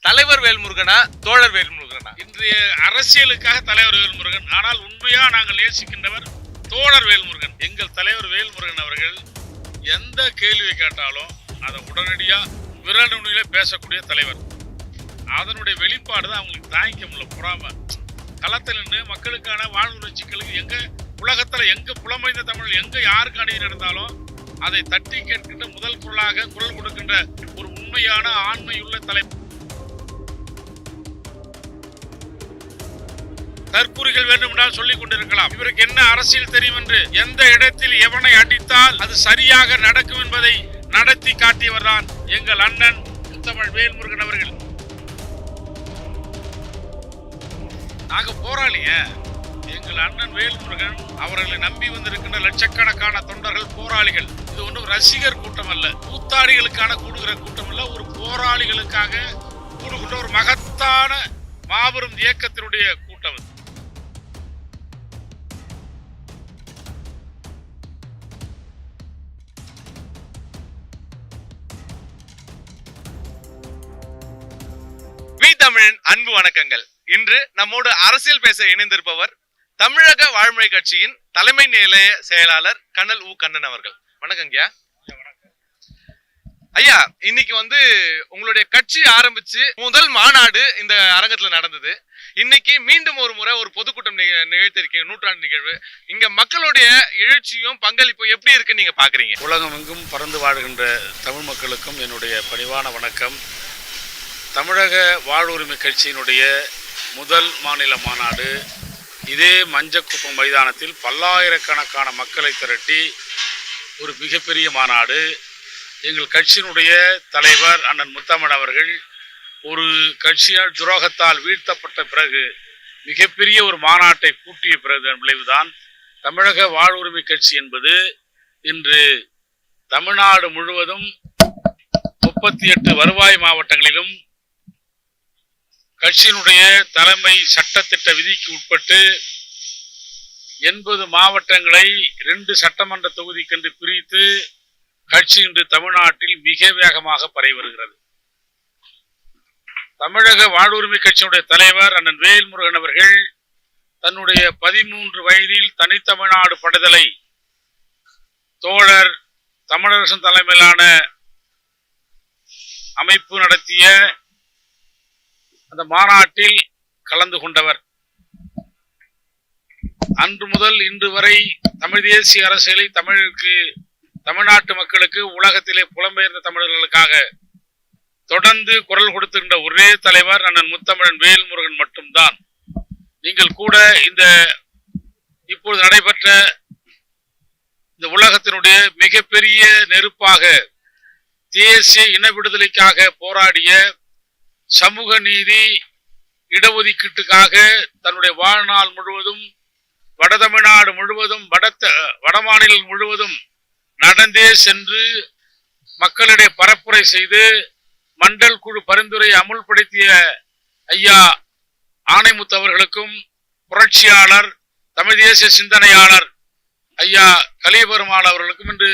தலைவர் வேல்முருகனா தோழர் வேல்முருகனா? இன்றைய அரசியலுக்காக தலைவர் வேல்முருகன், ஆனால் உண்மையா நாங்கள் நேசிக்கின்றவர் தோழர் வேல்முருகன். எங்கள் தலைவர் வேல்முருகன் அவர்கள் எந்த கேள்வியை கேட்டாலும் அதை உடனடியா விரல் நுனியில பேசக்கூடிய தலைவர். அதனுடைய வெளிப்பாடு தான் அவங்களுக்கு தாங்கிக்க முடியல. புறாம களத்தில் நின்று மக்களுக்கான வாழ்வுரை சிக்கலுக்கு எங்க உலகத்துல எங்க புலமைந்த தமிழ் எங்க யாருக்கு அணி நடந்தாலும் அதை தட்டி கேட்கின்ற முதல் குரலாக குரல் கொடுக்கின்ற ஒரு உண்மையான ஆண்மையுள்ள தலைவர். தற்கூறிகள் வேண்டும் என்றால் சொல்லிக் கொண்டிருக்கலாம். இவருக்கு என்ன அரசியல் தெரியும் என்று, எந்த இடத்தில் எவனை அடித்தால் அது சரியாக நடக்கும் என்பதை நடத்தி காட்டியவர் தான் எங்கள் அண்ணன் முத்தமிழ் வேல்முருகன் அவர்கள். நாங்க போராளிய எங்கள் அண்ணன் வேல்முருகன் அவர்களை நம்பி வந்திருக்கின்ற லட்சக்கணக்கான தொண்டர்கள் போராளிகள். இது ஒன்றும் ரசிகர் கூட்டம் அல்ல, கூத்தாடிகளுக்கான கூடுகிற கூட்டம் அல்ல, ஒரு போராளிகளுக்காக கூடுகின்ற ஒரு மகத்தான மாபெரும் இயக்கத்தினுடைய கூட்டம். தமிழின் அன்பு வணக்கங்கள். இன்று நம்மோடு அரசியல் பேச இணைந்திருப்பவர் தமிழக வாழ்முறை கட்சியின் தலைமை நிலைய செயலாளர் கண்ணல் உ கண்ணன் அவர்கள். வணக்கங்கய்யா. ஐயா, இன்னைக்கு உங்களுடைய கட்சி ஆரம்பிச்சு முதல் மாநாடு இந்த அரங்கத்துல நடந்தது. இன்னைக்கு மீண்டும் ஒரு முறை ஒரு பொதுக்கூட்டம் நிகழ்த்திருக்கீங்க, நூற்றாண்டு நிகழ்வு. இங்க மக்களுடைய எழுச்சியும் பங்களிப்பும் எப்படி இருக்குன்னு நீங்க பாக்குறீங்க? உலகம் எங்கும் பறந்து வாழ்கின்ற தமிழ் மக்களுக்கும் என்னுடைய பணிவான வணக்கம். தமிழக வாழ்வுரிமை கட்சியினுடைய முதல் மாநில மாநாடு இதே மஞ்சக்குப்பம் மைதானத்தில் பல்லாயிரக்கணக்கான மக்களை திரட்டி ஒரு மிகப்பெரிய மாநாடு. எங்கள் கட்சியினுடைய தலைவர் அண்ணன் முத்தமிழ் அவர்கள் ஒரு கட்சியால் துரோகத்தால் வீழ்த்தப்பட்ட பிறகு மிகப்பெரிய ஒரு மாநாட்டை கூட்டிய பிறகு விளைவுதான் தமிழக வாழ்வுரிமை கட்சி என்பது இன்று தமிழ்நாடு முழுவதும் 38 வருவாய் மாவட்டங்களிலும் கட்சியினுடைய தலைமை சட்டத்திட்ட விதிக்கு உட்பட்டு 80 மாவட்டங்களை 2 சட்டமன்ற தொகுதிக்கென்று பிரித்து கட்சி இன்று தமிழ்நாட்டில் மிக வேகமாக பரவி வருகிறது. தமிழக வாழ்வுரிமை கட்சியினுடைய தலைவர் அண்ணன் வேல்முருகன் அவர்கள் தன்னுடைய 13 வயதில் தனித்தமிழ்நாடு படுதலை தோழர் தமிழரசன் தலைமையிலான அமைப்பு நடத்திய அந்த மாநாட்டில் கலந்து கொண்டவர். அன்று முதல் இன்று வரை தமிழ் தேசிய அரசியலை தமிழ்நாட்டு மக்களுக்கு, உலகத்திலே புலம்பெயர்ந்த தமிழர்களுக்காக தொடர்ந்து குரல் கொடுத்திருந்த ஒரே தலைவர் அண்ணன் முத்தமிழன் வேல்முருகன் மட்டும்தான். நீங்கள் கூட இந்த இப்பொழுது நடைபெற்ற இந்த உலகத்தினுடைய மிகப்பெரிய நெருப்பாக தேசிய இன விடுதலைக்காக போராடிய, சமூக நீதி இடஒதுக்கீட்டுக்காக தன்னுடைய வாழ்நாள் முழுவதும் வட தமிழ்நாடு முழுவதும் வட மாநிலம் முழுவதும் நடந்தே சென்று மக்களிடையே பரப்புரை செய்து மண்டல் குழு பரிந்துரை அமுல்படுத்திய ஐயா ஆணைமுத்து அவர்களுக்கும், புரட்சியாளர் தமிழ் தேசிய சிந்தனையாளர் ஐயா கலியபெருமாள் அவர்களுக்கும் இன்று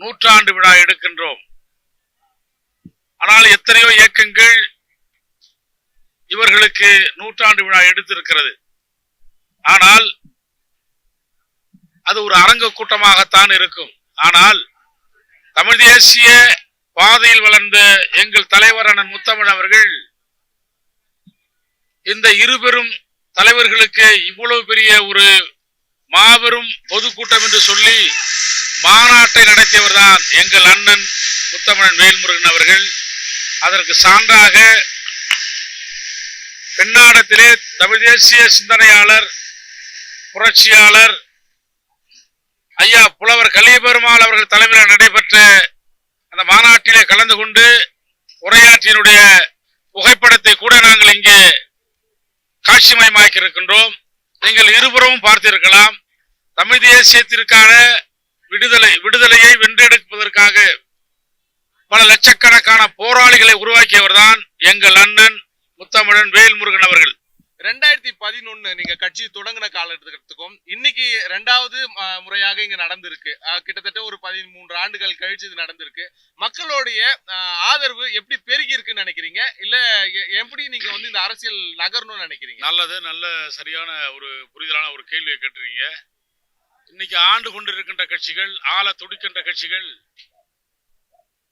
நூற்றாண்டு விழா எடுக்கின்றோம். ஆனால் எத்தனையோ இயக்கங்கள் இவர்களுக்கு நூற்றாண்டு விழா எடுத்திருக்கிறது. ஆனால் அது ஒரு அரங்க கூட்டமாகத்தான் இருக்கும். ஆனால் தமிழ் தேசிய பாதையில் வளர்ந்த எங்கள் தலைவர் அண்ணன் முத்தமிழ் அவர்கள் இந்த இருபெரும் தலைவர்களுக்கு இவ்வளவு பெரிய ஒரு மாபெரும் பொதுக்கூட்டம் என்று சொல்லி மாநாட்டை நடத்தியவர் தான் எங்கள் அண்ணன் முத்தமிழன் வேல்முருகன் அவர்கள். அதற்கு சான்றாக பெண்ணாடத்திலே தமிழ் தேசிய சிந்தனையாளர் புரட்சியாளர் ஐயா புலவர் கலியபெருமாள் அவர்கள் தலைமையில் நடைபெற்ற அந்த மாநாட்டிலே கலந்து கொண்டு உரையாற்றினுடைய புகைப்படத்தை கூட நாங்கள் இங்கே காட்சிமயமாக்கி இருக்கின்றோம். நீங்கள் இருபுறமும் பார்த்திருக்கலாம். தமிழ் தேசியத்திற்கான விடுதலையை வென்றெடுப்பதற்காக பல லட்சக்கணக்கான போராளிகளை உருவாக்கியவர் தான் எங்கள் அண்ணன் முத்தமிழன் வேல்முருகன் அவர்கள். 2011 நீங்க கட்சி தொடங்கின காலகட்டத்துக்கும் இன்னைக்கு 2வது முறையாக இங்க நடந்திருக்கு. கிட்டத்தட்ட ஒரு 13 ஆண்டுகள் கழிச்சு இது நடந்திருக்கு. மக்களுடைய ஆதரவு எப்படி பெருகி இருக்குன்னு நினைக்கிறீங்க? இல்ல எப்படி நீங்க வந்து இந்த அரசியல் நகரணும்னு நினைக்கிறீங்க? நல்ல சரியான ஒரு புரிதலான ஒரு கேள்வியை கேட்டிருக்கீங்க. இன்னைக்கு ஆண்டு கொண்டிருக்கின்ற கட்சிகள், ஆள துடிக்கின்ற கட்சிகள்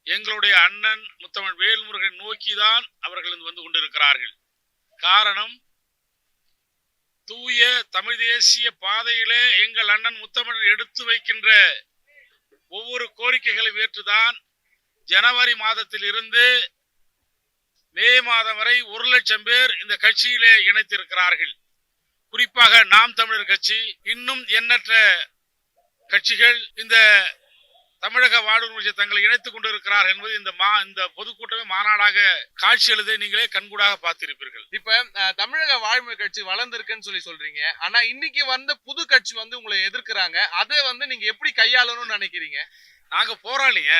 எங்களுடைய அண்ணன் முத்தமிழ் வேல்முருகன் நோக்கிதான் அவர்கள் வந்து கொண்டிருக்கிறார்கள். காரணம், தூய தமிழ் தேசிய பாதையிலே எங்கள் அண்ணன் முத்தமிழன் எடுத்து வைக்கின்ற ஒவ்வொரு கோரிக்கைகளை ஏற்றுதான் ஜனவரி மாதத்தில் இருந்து மே மாதம் வரை 1 லட்சம் பேர் இந்த கட்சியிலே இணைத்திருக்கிறார்கள். குறிப்பாக நாம் தமிழர் கட்சி, இன்னும் எண்ணற்ற கட்சிகள் இந்த தமிழக வாழ்வுரிமை தங்களை இணைத்துக் கொண்டிருக்கிறார் என்பது இந்த பொதுக்கூட்டமே மாநாடாக காட்சி எழுதை நீங்களே கண்கூடாக பார்த்திருப்பீர்கள். இப்ப தமிழக வாழ்வுரிமை கட்சி வளர்ந்திருக்குன்னு சொல்றீங்க. ஆனா இன்னைக்கு வந்த புது கட்சி வந்து உங்களை எதிர்க்கிறாங்க. அதை வந்து நீங்க எப்படி கையாளணும்னு நினைக்கிறீங்க? நாங்க போராளிங்க.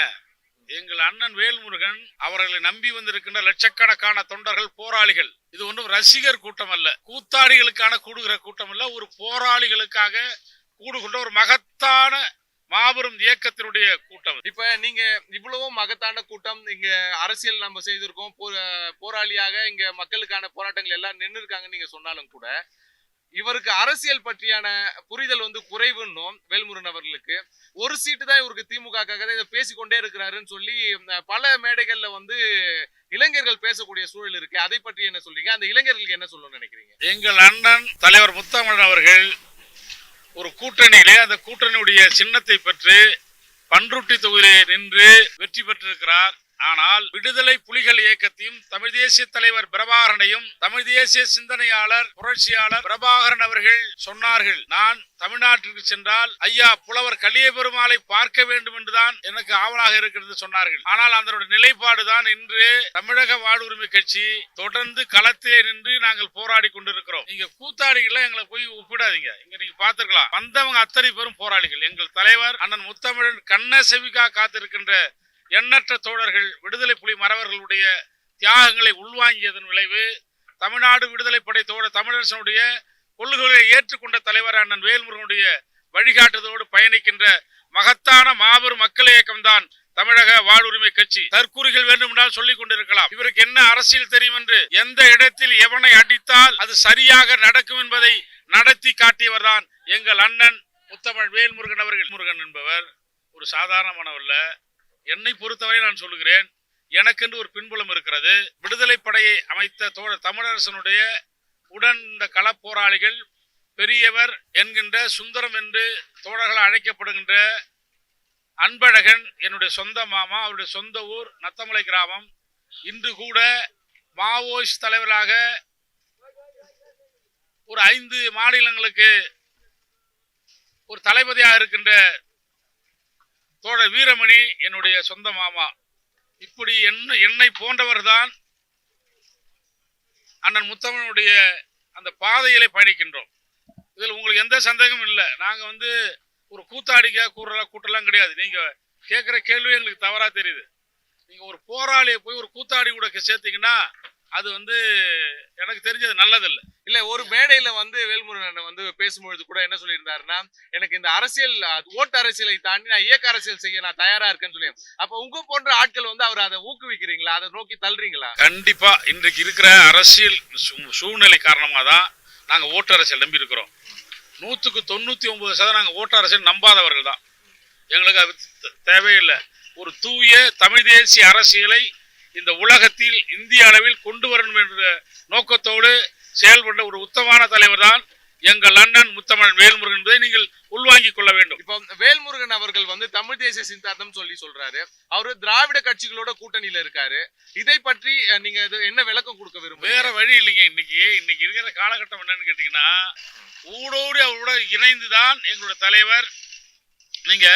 எங்கள் அண்ணன் வேல்முருகன் அவர்களை நம்பி வந்திருக்கின்ற லட்சக்கணக்கான தொண்டர்கள் போராளிகள். இது ஒன்றும் ரசிகர் கூட்டம் அல்ல, கூத்தாடிகளுக்கான கூடுகிற கூட்டம் அல்ல, ஒரு போராளிகளுக்காக கூடுகின்ற ஒரு மகத்தான மாபெரும் இயக்கத்தினுடைய கூட்டம். இப்ப நீங்க இவ்வளவும் மகத்தான கூட்டம் இங்க அரசியல் நம்ம செய்திருக்கோம், போராளியாக இங்க மக்களுக்கான போராட்டங்கள் எல்லாம் நின்று இருக்காங்கன்னு நீங்க சொன்னாலும் கூட இவருக்கு அரசியல் பற்றியான புரிதல் வந்து குறைவுன்னும் வேல்முருகன் அவர்களுக்கு ஒரு சீட்டு தான் இவருக்கு திமுக இதை பேசிக்கொண்டே இருக்கிறாருன்னு சொல்லி பல மேடைகள்ல வந்து இளைஞர்கள் பேசக்கூடிய சூழல் இருக்கு. அதை பற்றி என்ன சொல்றீங்க? அந்த இளைஞர்களுக்கு என்ன சொல்லணும்னு நினைக்கிறீங்க? எங்கள் அண்ணன் தலைவர் முத்தமிழன் அவர்கள் ஒரு கூட்டணியிலே அந்த கூட்டணியுடைய சின்னத்தை பெற்று பன்ருட்டி தொகுதியிலே நின்று வெற்றி பெற்றிருக்கிறார். ஆனால் விடுதலை புலிகள் இயக்கத்தையும் தமிழ் தேசிய தலைவர் பிரபாகரனையும் தமிழ் தேசிய சிந்தனையாளர் புரட்சியாளர் பிரபாகரன் அவர்கள் சொன்னார்கள், நான் தமிழ்நாட்டிற்கு சென்றால் ஐயா புலவர் கலிய பெருமாளை பார்க்க வேண்டும் என்றுதான் எனக்கு ஆவலாக இருக்கிறது சொன்னார்கள். ஆனால் அதனுடைய நிலைப்பாடுதான் இன்று தமிழக வாழ்வுரிமை கட்சி தொடர்ந்து களத்திலே நின்று நாங்கள் போராடி கொண்டிருக்கிறோம். நீங்க கூத்தாடிகளை எங்களை போய் ஒப்பிடாதீங்க. இங்க நீங்க பார்த்திருக்கலாம், வந்தவங்க அத்தனை பேரும் போராளிகள். எங்கள் தலைவர் அண்ணன் முத்தமிழன் கண்ண செவிக்கா காத்திருக்கின்ற எண்ணற்ற தோழர்கள் விடுதலை புலி மறவர்களுடைய தியாகங்களை உள்வாங்கியதன் விளைவு தமிழ்நாடு விடுதலை படை தமிழரசனுடைய கொள்கைகளை ஏற்றுக்கொண்ட தலைவர் அண்ணன் வேல்முருகனுடைய வழிகாட்டுதலோடு பயணிக்கின்ற மகத்தான மாபெரும் மக்கள் இயக்கம்தான் தமிழக வாழ்வுரிமை கட்சி. தற்கூறிகள் வேண்டும் என்றால் சொல்லிக் கொண்டிருக்கலாம், இவருக்கு என்ன அரசியல் தெரியும் என்று. எந்த இடத்தில் எவனை அடித்தால் அது சரியாக நடக்கும் என்பதை நடத்தி காட்டியவர் தான் எங்கள் அண்ணன் முத்தமிழ் வேல்முருகன் அவர்கள். முருகன் என்பவர் ஒரு சாதாரணமானவல்ல. என்னை பொறுத்தவரை நான் சொல்லுகிறேன், எனக்கென்று ஒரு பின்புலம் இருக்கிறது. விடுதலை படையை அமைத்த தமிழரசனுடைய உடன் இந்த களப்போராளிகள் பெரியவர் என்கின்ற சுந்தரம் என்று தோழர்கள் அழைக்கப்படுகின்ற அன்பழகன் என்னுடைய சொந்த மாமா, அவருடைய சொந்த ஊர் நத்தமலை கிராமம். இன்று கூட மாவோயிஸ்ட் தலைவராக ஒரு 5 மாநிலங்களுக்கு ஒரு தளபதியாக இருக்கின்ற தோழர் வீரமணி என்னுடைய சொந்த மாமா. இப்படி என்னை போன்றவர் தான் அண்ணன் முத்தமிழனுடைய அந்த பாதையிலே பயணிக்கின்றோம். இதில் உங்களுக்கு எந்த சந்தேகமும் இல்லை. நாங்க வந்து ஒரு கூத்தாடிக்க கூட்டலாம் கிடையாது. நீங்க கேட்கிற கேள்வி எங்களுக்கு தவறா தெரியுது. நீங்க ஒரு போராளியை போய் ஒரு கூத்தாடி கூட சேர்த்தீங்கன்னா அது வந்து எனக்கு தெரிஞ்சது நல்லதில்லை. இல்ல, ஒரு மேடையில வந்து வேல்முருகன் வந்து பேசும்பொழுது கூட என்ன சொல்லியிருந்தாருன்னா, எனக்கு இந்த அரசியல் ஓட்டு அரசியலை தாண்டி நான் இயக்க அரசியல் செய்ய நான் தயாரா இருக்கேன்னு சொல்லி. அப்ப உங்க போன்ற ஆட்கள் வந்து அவர் அதை ஊக்குவிக்கிறீங்களா, அதை நோக்கி தள்ளுறீங்களா? கண்டிப்பா. இன்றைக்கு இருக்கிற அரசியல் சூழ்நிலை காரணமா தான் நாங்க ஓட்டு அரசியல் நம்பி இருக்கிறோம். 99% நாங்க ஓட்டு அரசியல் நம்பாதவர்கள் தான். எங்களுக்கு அது தேவையில்லை. ஒரு தூய தமிழ் தேசிய அரசியலை இந்த உலகத்தில் இந்திய அளவில் கொண்டு வரணும் என்ற நோக்கத்தோடு செயல்பட்ட ஒரு உத்தமமான தலைவர் தான் எங்கள் அண்ணன் முத்தமிழன் வேல்முருகன் என்பதை நீங்கள் உள்வாங்கிக் கொள்ள வேண்டும். இப்போ வேல்முருகன் அவர்கள் வந்து தமிழ் தேசிய சித்தாந்தம் சொல்றாரு. அவரு திராவிட கட்சிகளோட கூட்டணியில இருக்காரு. இதை பற்றி நீங்க என்ன விளக்கம் கொடுக்க விரும்புறீங்க? வேற வழி இல்லைங்க. இன்னைக்கு இருக்கிற காலகட்டம் என்னன்னு கேட்டீங்கன்னா, ஊடோடு அவரோட இணைந்துதான் எங்களுடைய தலைவர். நீங்க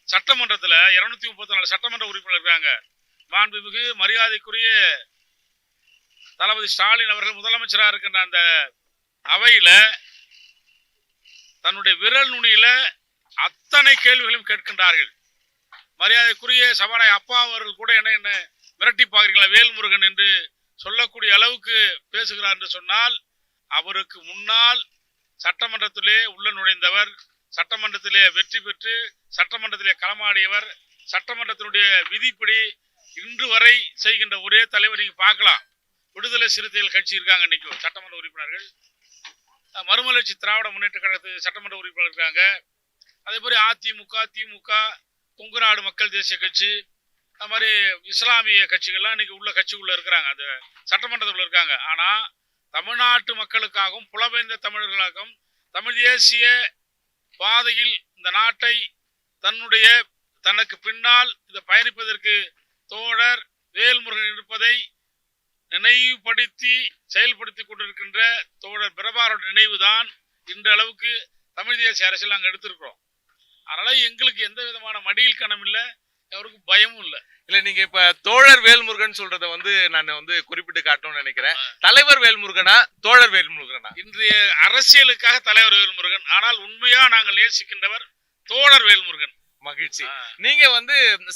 சட்டமன்றத்துல 234 சட்டமன்ற உறுப்பினர் இருக்காங்க. மாண்புமிகு மரியாதைக்குரிய தளபதி ஸ்டாலின் அவர்கள் முதலமைச்சராக இருக்கின்ற அந்த அவையில தன்னுடைய விரல் நுனியில அத்தனை கேள்விகளும் கேட்கின்றார்கள். மரியாதைக்குரிய சபாநாயகர் அப்பா அவர்கள் கூட என்ன மிரட்டி பார்க்கிறீங்களா வேல்முருகன் என்று சொல்லக்கூடிய அளவுக்கு பேசுகிறார் என்று சொன்னால் அவருக்கு முன்னால் சட்டமன்றத்திலே உள்ள நுழைந்தவர், சட்டமன்றத்திலே வெற்றி பெற்று சட்டமன்றத்திலே களமாடியவர், சட்டமன்றத்தினுடைய விதிப்படி இன்று வரை செய்கின்ற ஒரே தலைவர் நீங்க பார்க்கலாம். விடுதலை சிறுத்தைகள் கட்சி இருக்காங்க, இன்னைக்கு சட்டமன்ற உறுப்பினர்கள். மறுமலர்ச்சி திராவிட முன்னேற்ற கழகத்து சட்டமன்ற உறுப்பினர் இருக்காங்க. அதே மாதிரி அதிமுக, திமுக, கொங்கு நாடு மக்கள் தேசிய கட்சி, அது மாதிரி இஸ்லாமிய கட்சிகள்லாம் இன்னைக்கு உள்ள கட்சிக்குள்ள இருக்கிறாங்க, அந்த சட்டமன்றத்துக்குள்ள இருக்காங்க. ஆனா தமிழ்நாட்டு மக்களுக்காகவும் புலம்பெயர்ந்த தமிழர்களுக்காகவும் தமிழ் தேசிய பாதையில் இந்த நாட்டை தனக்கு பின்னால் இதை பயணிப்பதற்கு தோழர் வேல்முருகன் இருப்பதை நினைவுபடுத்தி செயல்படுத்தி கொண்டிருக்கின்ற தோழர் பிரபாரோட நினைவுதான் இன்ற அளவுக்கு தமிழ் தேசிய அரசியல் நாங்கள் எடுத்திருக்கிறோம். அதனால எங்களுக்கு எந்த விதமான மடியில் கணம் இல்லை, அவருக்கு பயமும் இல்லை. இல்ல நீங்க இப்ப தோழர் வேல்முருகன் சொல்றத நான் குறிப்பிட்டு காட்டணும்னு நினைக்கிறேன். தலைவர் வேல்முருகனா தோழர் வேல்முருகனா? இன்றைய அரசியலுக்காக தலைவர் வேல்முருகன், ஆனால் உண்மையா நாங்கள் நேசிக்கின்றவர் தோழர் வேல்முருகன். மகிழ்ச்சி. நீங்க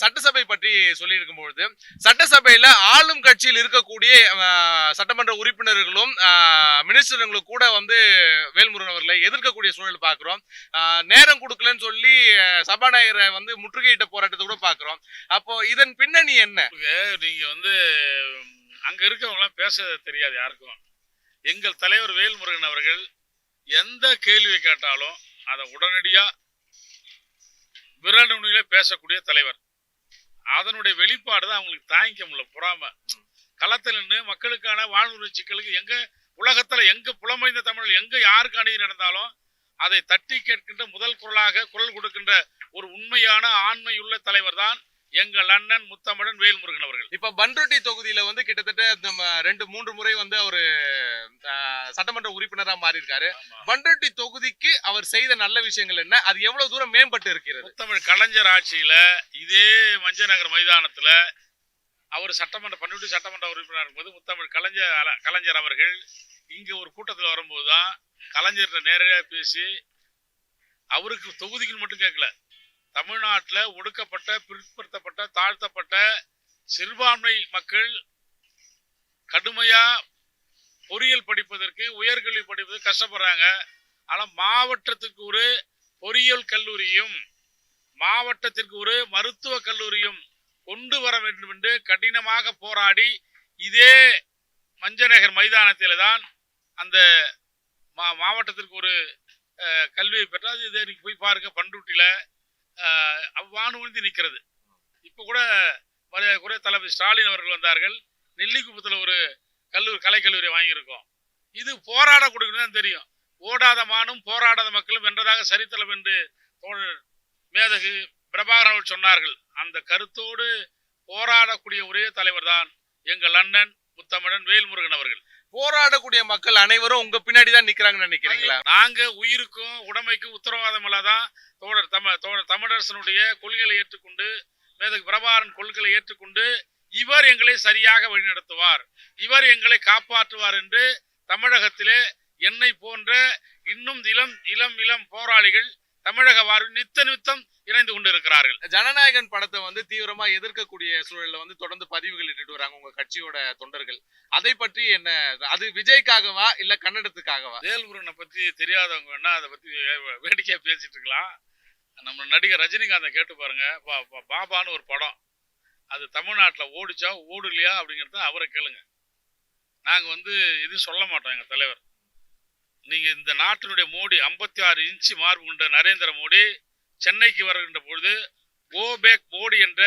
சட்டசபை பற்றி சொல்லி இருக்கும் பொழுது, சட்டசபையில ஆளும் கட்சியில் இருக்கக்கூடிய சட்டமன்ற உறுப்பினர்களும் மினிஸ்டர்களும் கூட வேல்முருகன் அவர்களை எதிர்க்கக்கூடிய சூழல் பாக்குறோம். நேரம் கொடுக்கலன்னு சொல்லி சபாநாயகரை முற்றுகையிட்ட போராட்டத்தை கூட பாக்குறோம். அப்போ இதன் பின்னணி என்ன? நீங்க அங்க இருக்கவங்க எல்லாம் பேச தெரியாது யாருக்கும். எங்கள் தலைவர் வேல்முருகன் அவர்கள் எந்த கேள்வி கேட்டாலும் அதை உடனடியா விரல் நுனியில பேசக்கூடிய தலைவர். அதனுடைய வெளிப்பாடு தான் அவங்களுக்கு தாங்கிக்க முடியல. பொறாம களத்தில் நின்று மக்களுக்கான வாழ்வுரிமை சிக்கலுக்கு எங்க உலகத்துல எங்க புலமைந்த தமிழ் எங்க யாருக்கு அநீதி நடந்தாலும் அதை தட்டி கேட்கின்ற முதல் குரலாக குரல் கொடுக்கின்ற ஒரு உண்மையான ஆண்மையுள்ள தலைவர் தான் எங்கள் அண்ணன் முத்தமிழன் வேல்முருகன் அவர்கள். இப்ப பண்ருட்டி தொகுதியில கிட்டத்தட்ட 2-3 முறை அவரு சட்டமன்ற உறுப்பினரா மாறி இருக்காரு. பண்ருட்டி தொகுதிக்கு அவர் செய்த நல்ல விஷயங்கள் என்ன, அது எவ்வளவு தூரம் மேம்பட்டு இருக்கிறது? முத்தமிழ் கலைஞர் ஆட்சியில இதே மஞ்சநகர் மைதானத்துல அவர் பண்ருட்டி சட்டமன்ற உறுப்பினர் இருக்கும்போது முத்தமிழ் கலைஞர் அவர்கள் இங்க ஒரு கூட்டத்தில் வரும்போதுதான் கலைஞர்கிட்ட நேரடியாக பேசி அவருக்கு தொகுதிக்கு மட்டும் கேட்கல, தமிழ்நாட்டில் ஒடுக்கப்பட்ட பிற்படுத்தப்பட்ட தாழ்த்தப்பட்ட சிறுபான்மை மக்கள் கடுமையா பொறியியல் படிப்பதற்கு உயர்கல்வி படிப்பதற்கு கஷ்டப்படுறாங்க. ஆனால் மாவட்டத்துக்கு ஒரு பொறியியல் கல்லூரியும் மாவட்டத்திற்கு ஒரு மருத்துவ கல்லூரியும் கொண்டு வர வேண்டும் என்று கடினமாக போராடி இதே மஞ்சநகர் மைதானத்தில தான் அந்த மாவட்டத்திற்கு ஒரு கல்வியை பெற்றால் இதை நீங்க போய் பாருங்க. பண்ருட்டியில வானூர்ந்து நிற்கிறது. இப்போ கூட மரியாதை தளபதி ஸ்டாலின் அவர்கள் வந்தார்கள். நெல்லிக்குப்பத்தில் ஒரு கலைக்கல்லூரி வாங்கியிருக்கோம். இது போராட கொடுக்கணும் தெரியும். ஓடாத மானும் போராடாத மக்களும் வென்றதாக சரித்திரம் என்று தோழர் மேதகு பிரபாகரன் அவர்கள் சொன்னார்கள். அந்த கருத்தோடு போராடக்கூடிய ஒரே தலைவர் தான் எங்கள் அண்ணன் முத்தமிழன் வேல்முருகன் அவர்கள். போராடக்கூடிய மக்கள் அனைவரும் உங்க பின்னாடி தான் நிக்கிறாங்கன்னு நினைக்கிறீங்களா? நாங்க உயிருக்கும் உடமைக்கும் உத்தரவாதம் இல்லாதான் தோழர் தமிழரசனுடைய கொள்கைகளை ஏற்றுக்கொண்டு மேதகு பிரபாகரன் கொள்கைகளை ஏற்றுக்கொண்டு இவர் எங்களை சரியாக வழிநடத்துவார், இவர் எங்களை காப்பாற்றுவார் என்று தமிழகத்திலே என்னை போன்ற இன்னும் இளம் போராளிகள் தமிழக வாழ்வில் நித்தம் இணைந்து கொண்டிருக்கிறார்கள். ஜனநாயகன் படத்தை தீவிரமா எதிர்க்கக்கூடிய சூழல்ல தொடர்ந்து பதிவுகள் இட்டுட்டு வராங்க உங்க கட்சியோட தொண்டர்கள். அதை பற்றி என்ன, அது விஜய்க்காகவா இல்ல கன்னடத்துக்காகவா? வேல்முருகனை பத்தி தெரியாதவங்க வேணா அதை பத்தி வேடிக்கையா பேசிட்டு இருக்கலாம். நம்ம நடிகர் ரஜினிகாந்தை கேட்டு பாருங்க. பாபான்னு ஒரு படம், அது தமிழ்நாட்டில் ஓடிச்சா ஓடுலையா அப்படிங்கிறத அவரை கேளுங்க. நாங்க எதுவும் சொல்ல மாட்டோம். எங்க தலைவர், நீங்க இந்த நாட்டினுடைய மோடி 56 இன்ச்சு மார்பு கொண்ட நரேந்திர மோடி சென்னைக்கு வருகின்ற பொழுது கோ பேக் மோடி என்ற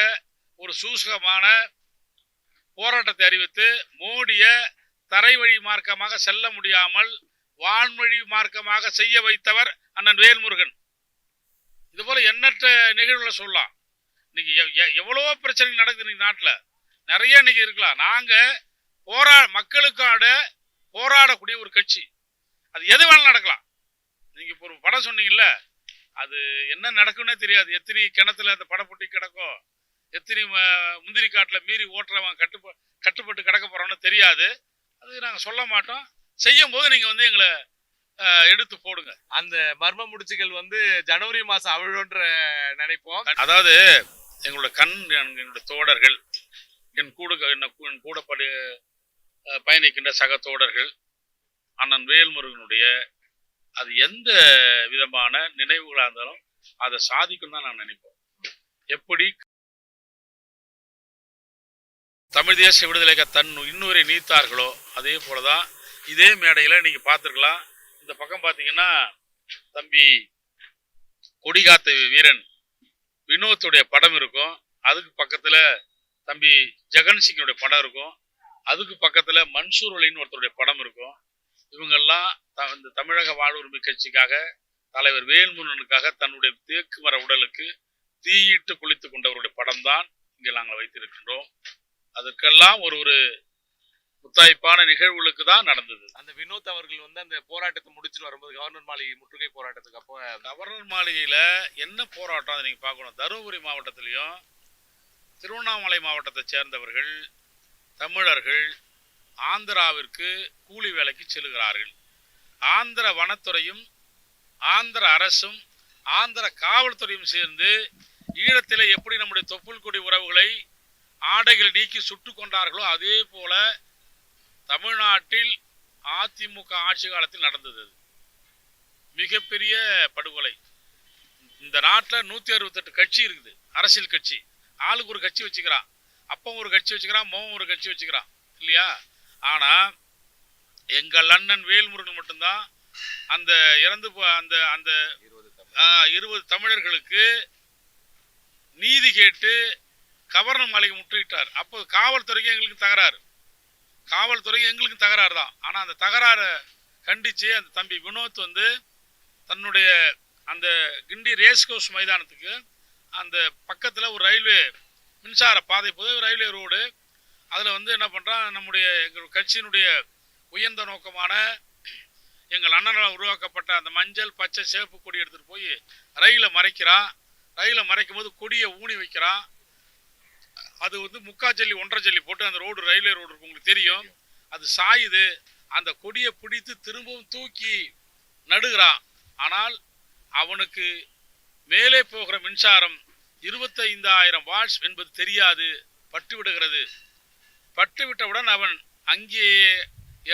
ஒரு சூசகமான போராட்டத்தை அறிவித்து மோடிய தரை வழி மார்க்கமாக செல்ல முடியாமல் வான்வழி மார்க்கமாக செய்ய வைத்தவர் அண்ணன் வேல்முருகன். இது போல எண்ணற்ற நிகழ்வுகளை சொல்லலாம். இன்னைக்கு எவ்வளவோ பிரச்சனை நடக்குது இன்னைக்கு நாட்டில், நிறைய இன்னைக்கு இருக்கலாம். நாங்க மக்களுக்காக போராடக்கூடிய ஒரு கட்சி. அது எது வேணாலும் நடக்கலாம். நீங்க இப்போ ஒரு படம் சொன்னீங்கல்ல, அது என்ன நடக்கும்னே தெரியாது. எத்தனை கிணத்துல அந்த படப்பொட்டி கிடக்கும், எத்தனை முந்திரி காட்டில் மீறி ஓட்டுறவன் கட்டுப்பட்டு கிடக்க போறோம்னு தெரியாது. அது நாங்க சொல்ல மாட்டோம். செய்யும் போது நீங்க எங்களை எடுத்து போடுங்க. அந்த மர்ம முடிச்சுகள் ஜனவரி மாசம் அவிழோன்ற நினைப்போம். அதாவது எங்களோட என்னுடைய தோழர்கள், என் கூட பயணிக்கின்ற சக தோழர்கள் அண்ணன் வேல்முருகனுடைய அது எந்த விதமான நினைவுகளாக இருந்தாலும் அதை சாதிக்கும் தான் நான் நினைப்போம். எப்படி தமிழ் தேச விடுதலைக்கு தன் இன்னுவரை நீத்தார்களோ அதே போலதான் இதே மேடையில நீங்க பார்த்துருக்கலாம். இந்த பக்கம் பார்த்தீங்கன்னா தம்பி கொடிகாத்த வீரன் வினோத்துடைய படம் இருக்கும், அதுக்கு பக்கத்துல தம்பி ஜெகன்சிங்கனுடைய படம் இருக்கும், அதுக்கு பக்கத்துல மன்சூர் அலின்னு ஒருத்தருடைய படம் இருக்கும். இவங்கெல்லாம் இந்த தமிழக வாழ்வுரிமை கட்சிக்காக தலைவர் வேல்முருகனுக்காக தன்னுடைய தேக்கு மர உடலுக்கு தீயிட்டு குளித்து கொண்டவருடைய படம் தான் இங்கே நாங்கள் வைத்திருக்கின்றோம். அதற்கெல்லாம் ஒரு முத்தாய்ப்பான நிகழ்வுகளுக்கு தான் நடந்தது. அந்த வினோத் அவர்கள் வந்து அந்த போராட்டத்தை முடிச்சுட்டு வரும்போது கவர்னர் மாளிகை முற்றுகை போராட்டத்துக்கு அப்போ கவர்னர் மாளிகையில என்ன போராட்டம் அதை நீங்க பார்க்கணும். தருமபுரி மாவட்டத்திலையும் திருவண்ணாமலை மாவட்டத்தை சேர்ந்தவர்கள் தமிழர்கள் ஆந்திராவிற்கு கூலி வேலைக்கு செல்கிறார்கள். ஆந்திர வனத்துறையும் ஆந்திர அரசும் ஆந்திர காவல்துறையும் சேர்ந்து ஈழத்திலே எப்படி நம்முடைய தொப்புள் கொடி உறவுகளை ஆடைகள் நீக்கி சுட்டு கொண்டார்களோ அதே போல தமிழ்நாட்டில் அதிமுக ஆட்சி காலத்தில் நடந்தது. மிகப்பெரிய படுகொலை. இந்த நாட்டில் 168 கட்சி இருக்குது, அரசியல் கட்சி. ஆளுக்கு ஒரு கட்சி வச்சுக்கிறான், அப்பம் ஒரு கட்சி வச்சுக்கிறான், மோகம் ஒரு கட்சி வச்சுக்கிறான் இல்லையா? ஆனா எங்கள் அண்ணன் வேல்முருகன் மட்டும்தான் அந்த இறந்து அந்த அந்த 20 தமிழர்களுக்கு நீதி கேட்டு கவர்னர் மாளிகை முற்றுகிட்டார். அப்போ காவல்துறைக்கு எங்களுக்கு தகராறு தான். ஆனா அந்த தகராறை கண்டிச்சு அந்த தம்பி வினோத் வந்து தன்னுடைய அந்த கிண்டி ரேஸ்கோஸ் மைதானத்துக்கு அந்த பக்கத்துல ஒரு ரயில்வே மின்சார பாதை போது ரயில்வே ரோடு, அதில் வந்து என்ன பண்ணுறான், நம்முடைய எங்கள் கட்சியினுடைய உயர்ந்த நோக்கமான எங்கள் அண்ணனால் உருவாக்கப்பட்ட அந்த மஞ்சள் பச்சை சேப்பு கொடி எடுத்துகிட்டு போய் ரயிலை மறைக்கிறான். ரயிலை மறைக்கும் போது கொடியை ஊனி வைக்கிறான். அது வந்து 3/4 ஜல்லி 1.5 ஜல்லி போட்டு அந்த ரோடு ரயில்வே ரோடு இருக்கு, உங்களுக்கு தெரியும். அது சாயுது. அந்த கொடியை பிடித்து திரும்பவும் தூக்கி நடுகிறான். ஆனால் அவனுக்கு மேலே போகிற மின்சாரம் 25,000 வாட்ஸ் என்பது தெரியாது, பட்டு விடுகிறது. பட்டு விட்டவுடன் அவன் அங்கேயே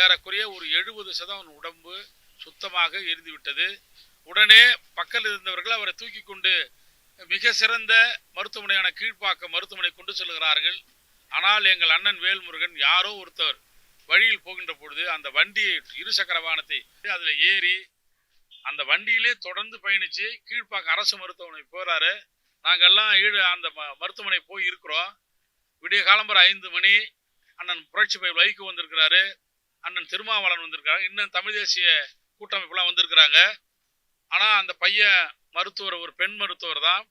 ஏறக்குறைய ஒரு 70% உடம்பு சுத்தமாக எரிந்து விட்டது. உடனே பக்கத்தில் இருந்தவர்கள் அவரை தூக்கி கொண்டு மிக சிறந்த மருத்துவமனையான கீழ்ப்பாக்கம் மருத்துவமனை கொண்டு செல்கிறார்கள். ஆனால் எங்கள் அண்ணன் வேல்முருகன் யாரோ ஒருத்தர் வழியில் போகின்ற பொழுது அந்த வண்டியை, இருசக்கர வாகனத்தை அதில் ஏறி அந்த வண்டியிலே தொடர்ந்து பயணிச்சு கீழ்ப்பாக்கம் அரசு மருத்துவமனை போறாரு. நாங்கெல்லாம் அந்த மருத்துவமனை போய் இருக்கிறோம். விடிய காலம்பரம் 5 மணி. அண்ணன் புரட்சி பை வைகோ வந்திருக்கிறாரு, அண்ணன் திருமாவளவன் வந்திருக்காங்க, இன்னும் தமிழ் தேசிய கூட்டமைப்புலாம் வந்திருக்கிறாங்க. ஆனா அந்த பையன் மருத்துவர், ஒரு பெண் மருத்துவர் தான்.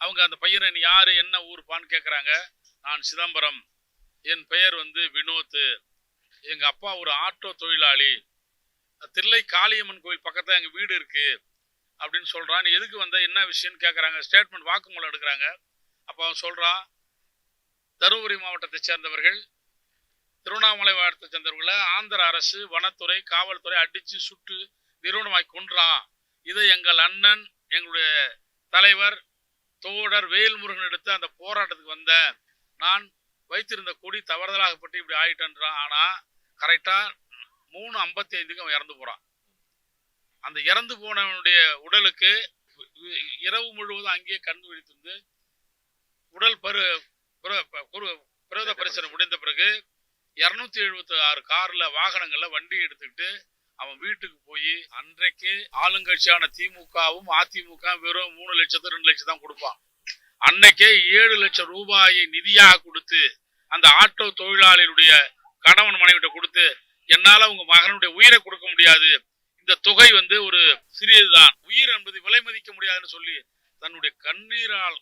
அவங்க அந்த பையனை நீ யாரு, என்ன ஊருப்பான்னு கேட்குறாங்க. நான் சிதம்பரம், என் பெயர் வந்து வினோத், எங்க அப்பா ஒரு ஆட்டோ தொழிலாளி, தில்லை காளியம்மன் கோயில் பக்கத்துல எங்க வீடு இருக்கு அப்படின்னு சொல்றான். நீ எதுக்கு வந்த, என்ன விஷயம்னு கேட்குறாங்க. ஸ்டேட்மெண்ட் வாக்குமூலம் எடுக்கிறாங்க. அப்போ அவன் சொல்றான், தருமபுரி மாவட்டத்தை சேர்ந்தவர்கள், திருவண்ணாமலை மாவட்டத்தை சேர்ந்தவர்களை ஆந்திர அரசு வனத்துறை காவல்துறை அடிச்சு சுட்டு நிறுவனமாக்கி கொன்றான். இதை எங்கள் அண்ணன் எங்களுடைய தலைவர் தோழர் வேல்முருகன் எடுத்து அந்த போராட்டத்துக்கு வந்த நான் வைத்திருந்த கொடி தவறுதலாகப்பட்டு இப்படி ஆயிட்டன்றான். ஆனா கரெக்டா 3:55 அவன் இறந்து போறான். அந்த இறந்து போனவனுடைய உடலுக்கு இரவு முழுவதும் அங்கேயே கண் விழித்திருந்து உடல் பிரேத பரிசோதனை முடிந்த பிறகு 276 கார்ல வாகனங்கள்ல வண்டி எடுத்துக்கிட்டு அவன் வீட்டுக்கு போய், அன்றைக்கு ஆளுங்கட்சியான திமுகவும் அதிமுக வெறும் 3 லட்சத்து 2 லட்சம் தான் கொடுப்பான். அன்னைக்கே 7 லட்சம் ரூபாயை நிதியாக கொடுத்து அந்த ஆட்டோ தொழிலாளியுடைய கணவன் மனைவிட்ட கொடுத்து, என்னால உங்க மகனுடைய உயிரை கொடுக்க முடியாது, இந்த தொகை வந்து ஒரு சிறியதுதான், உயிர் என்பது விலை மதிக்க முடியாதுன்னு சொல்லி தன்னுடைய கண்ணீரால்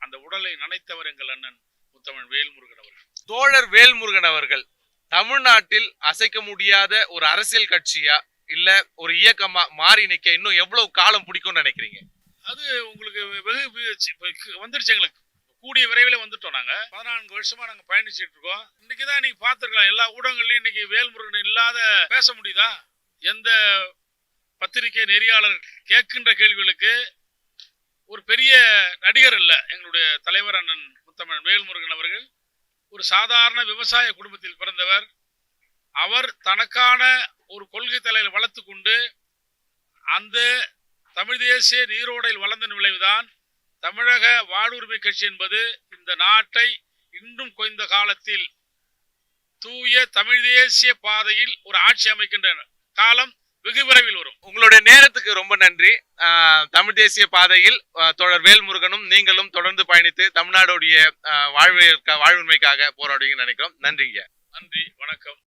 அந்த உடலை நனைத்தவர் எங்கள் அண்ணன் முத்தமிழ் வேல்முருகன் அவர்கள். தோழர் வேல்முருகன் அவர்கள் தமிழ்நாட்டில் அசைக்க முடியாத ஒரு அரசியல் கட்சியா இல்ல ஒரு இயக்கமா மாறி நிக்க இன்னும் எவ்வளவு காலம் பிடிக்கும்னு நினைக்கிறீங்க? அது உங்களுக்கு வந்துருச்சு. எங்களுக்கு கூடிய விரைவில் வந்துட்டோம். நாங்க 14 வருஷமா நாங்க பயணிச்சுட்டு இருக்கோம். இன்னைக்குதான் நீங்க பாத்துருக்கலாம் எல்லா ஊடகங்களையும். இன்னைக்கு வேல்முருகன் இல்லாத பேச முடியுதா? எந்த பத்திரிகை நெறியாளர் கேட்கின்ற கேள்விகளுக்கு ஒரு பெரிய நடிகர் இல்ல. எங்களுடைய தலைவர் அண்ணன் முத்தமிழ் வேல்முருகன் அவர்கள் ஒரு சாதாரண விவசாய குடும்பத்தில் பிறந்தவர். அவர் தனக்கான ஒரு கொள்கை தலையை வளர்த்து கொண்டு அந்த தமிழ் தேசிய நீரோடையில் வளர்ந்த விளைவுதான் தமிழக வாழ்வுரிமை கட்சி என்பது இந்த நாட்டை இன்னும் கொஞ்ச காலத்தில் தூய தமிழ் தேசிய பாதையில் ஒரு ஆட்சி அமைக்கின்ற காலம் வெகு விரைவில் வரும். உங்களுடைய நேரத்துக்கு ரொம்ப நன்றி. தமிழ் தேசிய பாதையில் தோழர் வேல்முருகனும் நீங்களும் தொடர்ந்து பயணித்து தமிழ்நாடுடைய வாழ்வுரிமைக்காக போராடுவீங்கன்னு நினைக்கிறோம். நன்றிங்க. நன்றி, வணக்கம்.